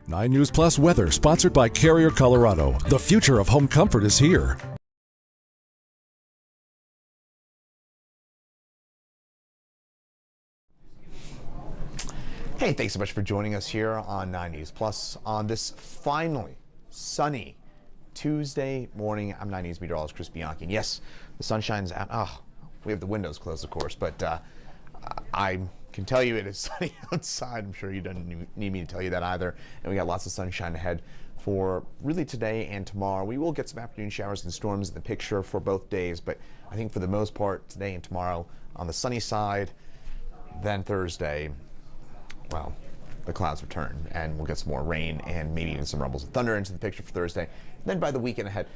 9 News Plus weather, sponsored by Carrier Colorado. The future of home comfort is here. Hey, thanks so much for joining us here on 9 News Plus on this finally sunny Tuesday morning. I'm 9 News meteorologist Chris Bianchi. And yes, the sun shines out. Oh, we have the windows closed, of course, but I can tell you it is sunny outside. I'm sure you don't need me to tell you that either. And we got lots of sunshine ahead for really today and tomorrow. We will get some afternoon showers and storms in the picture for both days, but I think for the most part, today and tomorrow on the sunny side. Then Thursday, well, the clouds return and we'll get some more rain and maybe even some rumbles of thunder into the picture for Thursday. And then by the weekend ahead,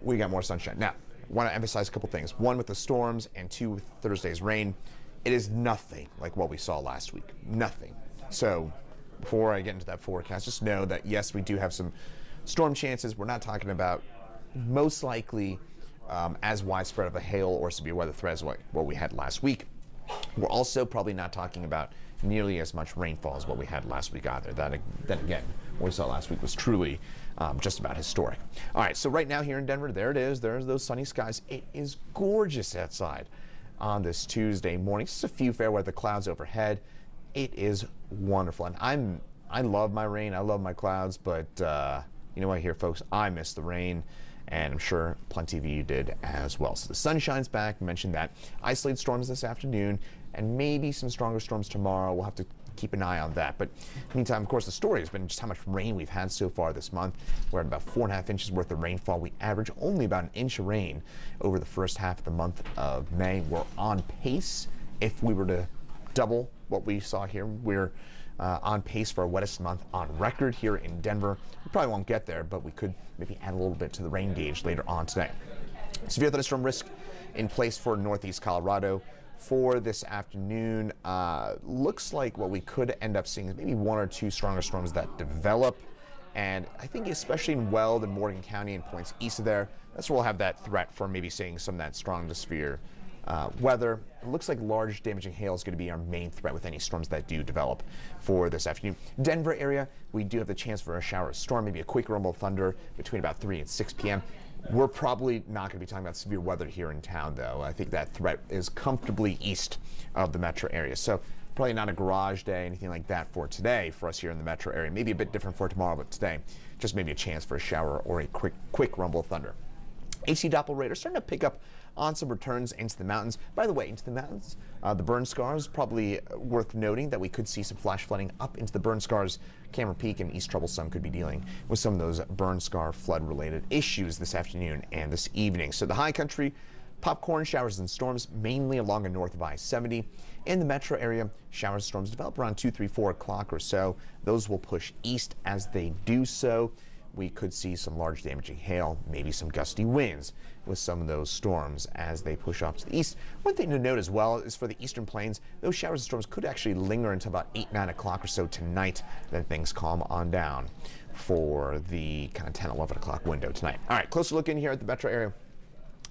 we got more sunshine. Now, I want to emphasize a couple things. One, with the storms, and two, with Thursday's rain. It is nothing like what we saw last week. Nothing. So before I get into that forecast, just know that yes, we do have some storm chances. We're not talking about most likely as widespread of a hail or severe weather threat as what we had last week. We're also probably not talking about nearly as much rainfall as what we had last week either. Then again, what we saw last week was truly just about historic. All right, so right now here in Denver, there it is. There's those sunny skies. It is gorgeous outside on this Tuesday morning. Just a few fair weather clouds overhead. It is wonderful. And I love my rain. I love my clouds, but you know what here, folks? I miss the rain. And I'm sure plenty of you did as well. So the sun shines back. I mentioned that. Isolated storms this afternoon and maybe some stronger storms tomorrow. We'll have to keep an eye on that. But meantime, of course, the story has been just how much rain we've had so far this month. We're at about 4.5 inches worth of rainfall. We average only about 1 inch of rain over the first half of the month of May. We're on pace. If we were to double what we saw here, we're on pace for our wettest month on record here in Denver. We probably won't get there, but we could maybe add a little bit to the rain gauge later on today. Severe thunderstorm risk in place for northeast Colorado for this afternoon. Looks like what we could end up seeing is maybe 1 or 2 stronger storms that develop. And I think especially in Weld and Morgan County and points east of there, that's where we'll have that threat for maybe seeing some of that strong to severe weather. It looks like large damaging hail is going to be our main threat with any storms that do develop for this afternoon. Denver area, we do have the chance for a shower of storm, maybe a quick rumble of thunder between about 3 and 6 p.m. We're probably not going to be talking about severe weather here in town, though. I think that threat is comfortably east of the metro area. So probably not a garage day, anything like that for today for us here in the metro area. Maybe a bit different for tomorrow, but today, just maybe a chance for a shower or a quick rumble of thunder. AC Doppler starting to pick up on some returns into the mountains. By the way, into the mountains, the burn scars, probably worth noting that we could see some flash flooding up into the burn scars. Cameron Peak and East Troublesome could be dealing with some of those burn scar flood related issues this afternoon and this evening. So the high country, popcorn showers and storms mainly along and north of I-70. In the metro area, showers and storms develop around 2, 3, 4 o'clock or so. Those will push east as they do so. We could see some large damaging hail, maybe some gusty winds with some of those storms as they push off to the east. One thing to note as well is for the eastern plains, those showers and storms could actually linger until about 8, 9 o'clock or so tonight. Then things calm on down for the kind of 10, 11 o'clock window tonight. All right, closer look in here at the metro area.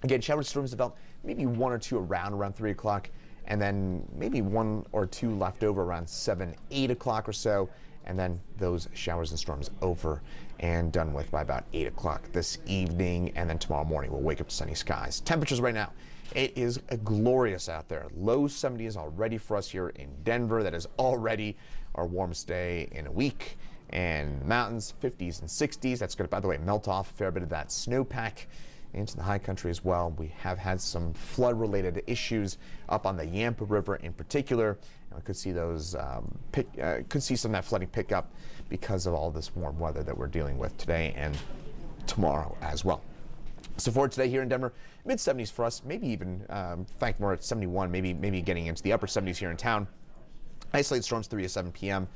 Again, shower storms develop maybe 1 or 2 around 3 o'clock, and then maybe 1 or 2 left over around 7, 8 o'clock or so. And then those showers and storms over and done with by about 8 o'clock this evening. And then tomorrow morning, we'll wake up to sunny skies. Temperatures right now, it is glorious out there. Low 70s already for us here in Denver. That is already our warmest day in a week. And mountains, 50s and 60s. That's going to, by the way, melt off a fair bit of that snowpack into the high country as well. We have had some flood-related issues up on the Yampa River in particular. And we could see those could see some of that flooding pick up because of all this warm weather that we're dealing with today and tomorrow as well. So for today here in Denver, mid-70s for us, maybe even, in fact, more at 71, maybe getting into the upper 70s here in town. Isolated storms 3 to 7 p.m.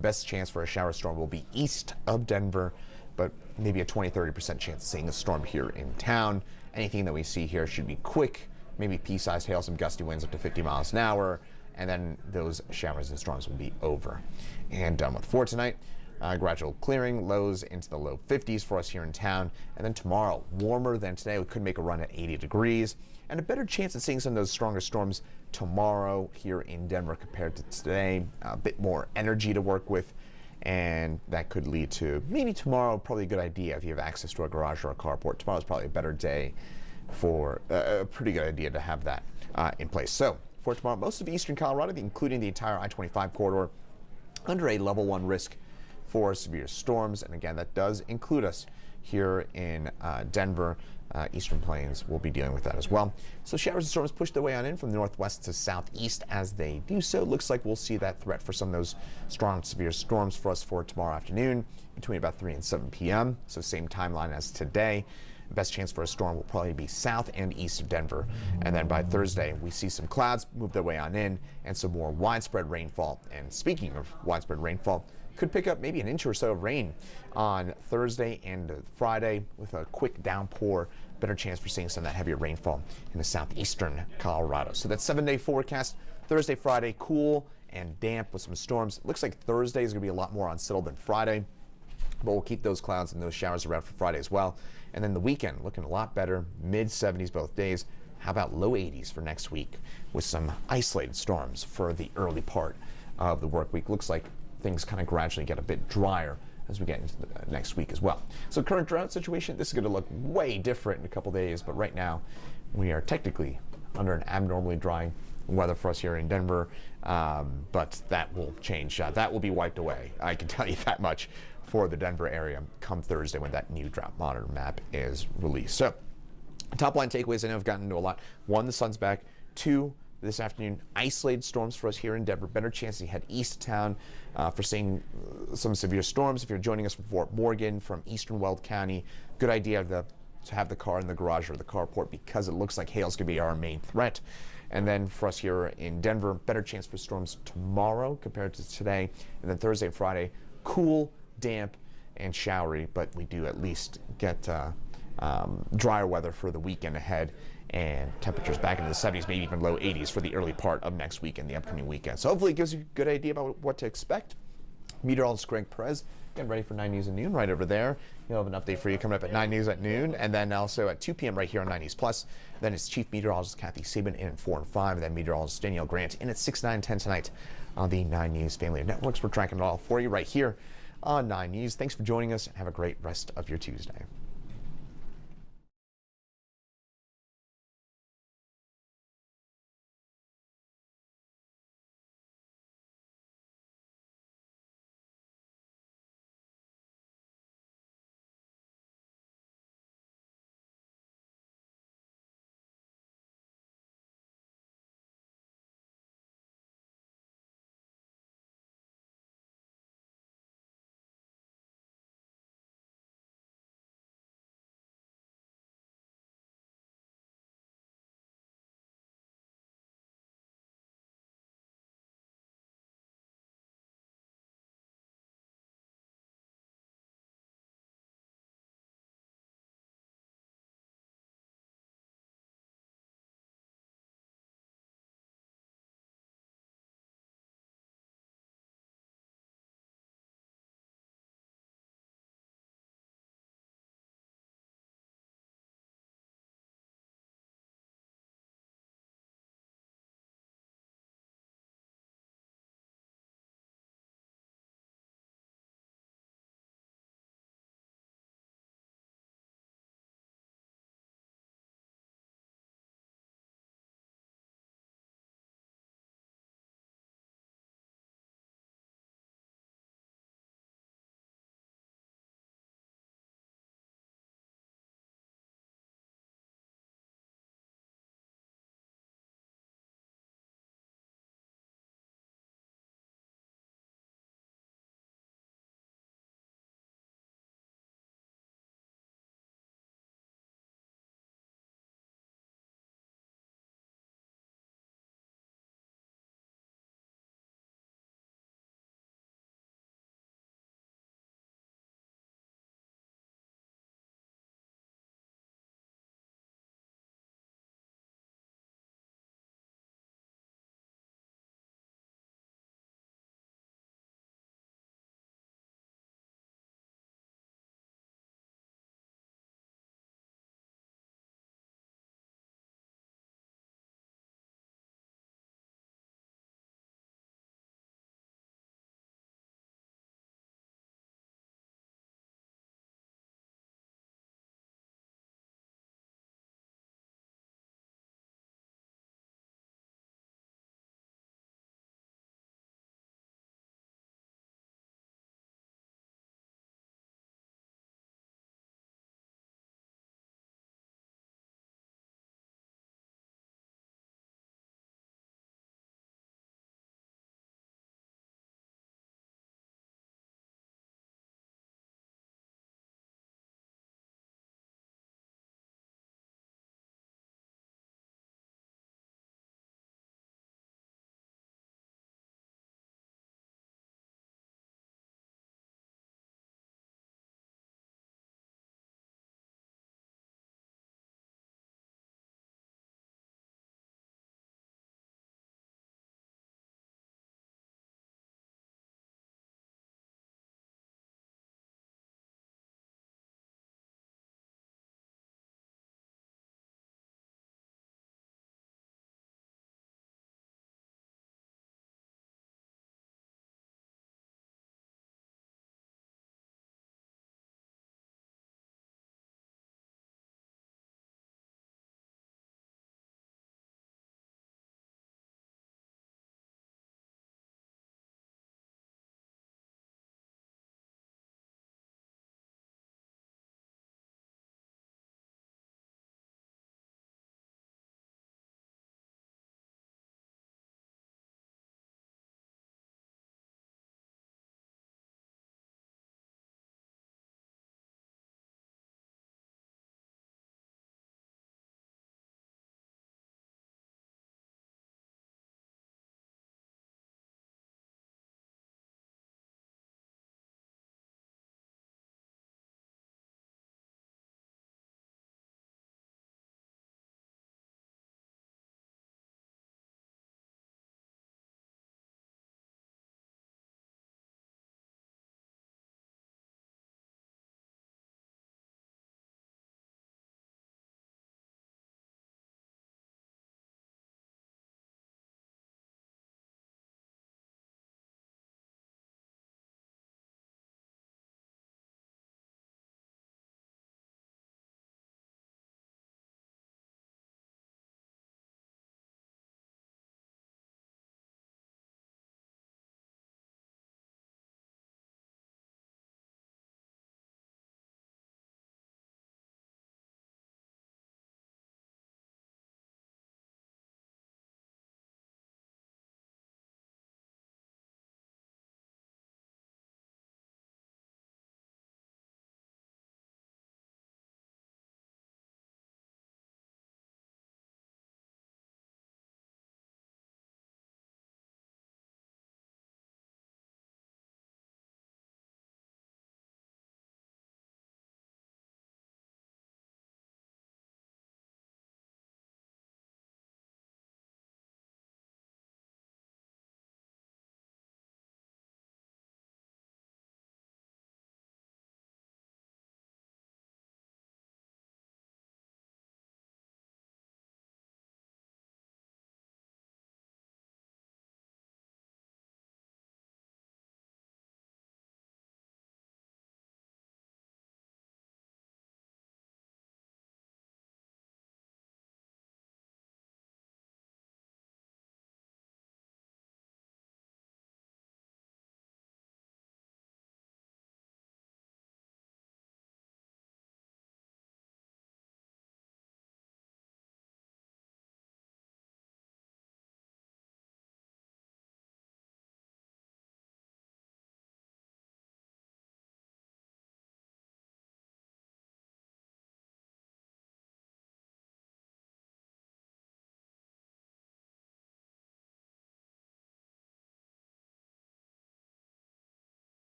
Best chance for a shower storm will be east of Denver, but maybe a 20-30% chance of seeing a storm here in town. Anything that we see here should be quick, maybe pea-sized hail, some gusty winds up to 50 miles an hour, and then those showers and storms will be over and done with. For tonight, gradual clearing, lows into the low 50s for us here in town. And then tomorrow, warmer than today. We could make a run at 80 degrees and a better chance of seeing some of those stronger storms tomorrow here in Denver compared to today. A bit more energy to work with and that could lead to maybe tomorrow, probably a good idea if you have access to a garage or a carport. Tomorrow's probably a better day for a pretty good idea to have that in place. So for tomorrow, most of eastern Colorado, including the entire I-25 corridor, under a level 1 risk for severe storms. And again, that does include us here in Denver. Eastern Plains will be dealing with that as well. So showers and storms push their way on in from the northwest to southeast. As they do so, looks like we'll see that threat for some of those strong severe storms for us for tomorrow afternoon between about 3 and 7 p.m. So same timeline as today. Best chance for a storm will probably be south and east of Denver. And then by Thursday, we see some clouds move their way on in and some more widespread rainfall. And speaking of widespread rainfall, could pick up maybe an inch or so of rain on Thursday and Friday with a quick downpour. Better chance for seeing some of that heavier rainfall in the southeastern Colorado. So that 7-day forecast, Thursday, Friday, cool and damp with some storms. Looks like Thursday is going to be a lot more unsettled than Friday, but we'll keep those clouds and those showers around for Friday as well. And then the weekend looking a lot better, mid-70s both days. How about low 80s for next week with some isolated storms for the early part of the work week. Looks like things kind of gradually get a bit drier as we get into the next week as well. So current drought situation, this is going to look way different in a couple days, but right now we are technically under an abnormally dry weather for us here in Denver, but that will change. That will be wiped away. I can tell you that much for the Denver area come Thursday when that new drought monitor map is released. So top line takeaways, I know I've gotten into a lot. 1, the sun's back. 2, this afternoon, isolated storms for us here in Denver. Better chance to head east of town for seeing some severe storms. If you're joining us from Fort Morgan, from eastern Weld County, good idea to have the car in the garage or the carport because it looks like hail's going to be our main threat. And then for us here in Denver, better chance for storms tomorrow compared to today. And then Thursday and Friday, cool, damp, and showery, but we do at least get drier weather for the weekend ahead, and temperatures back into the 70s, maybe even low 80s for the early part of next week and the upcoming weekend. So hopefully it gives you a good idea about what to expect. Meteorologist Greg Perez, getting ready for 9 News at noon right over there. He'll have an update for you coming up at 9 News at noon, and then also at 2 p.m. right here on 9 News Plus. Then it's Chief Meteorologist Kathy Sabin in at 4 and 5, and then Meteorologist Danielle Grant in at 6, 9, and 10 tonight on the 9 News family of networks. We're tracking it all for you right here on 9 News. Thanks for joining us, and have a great rest of your Tuesday.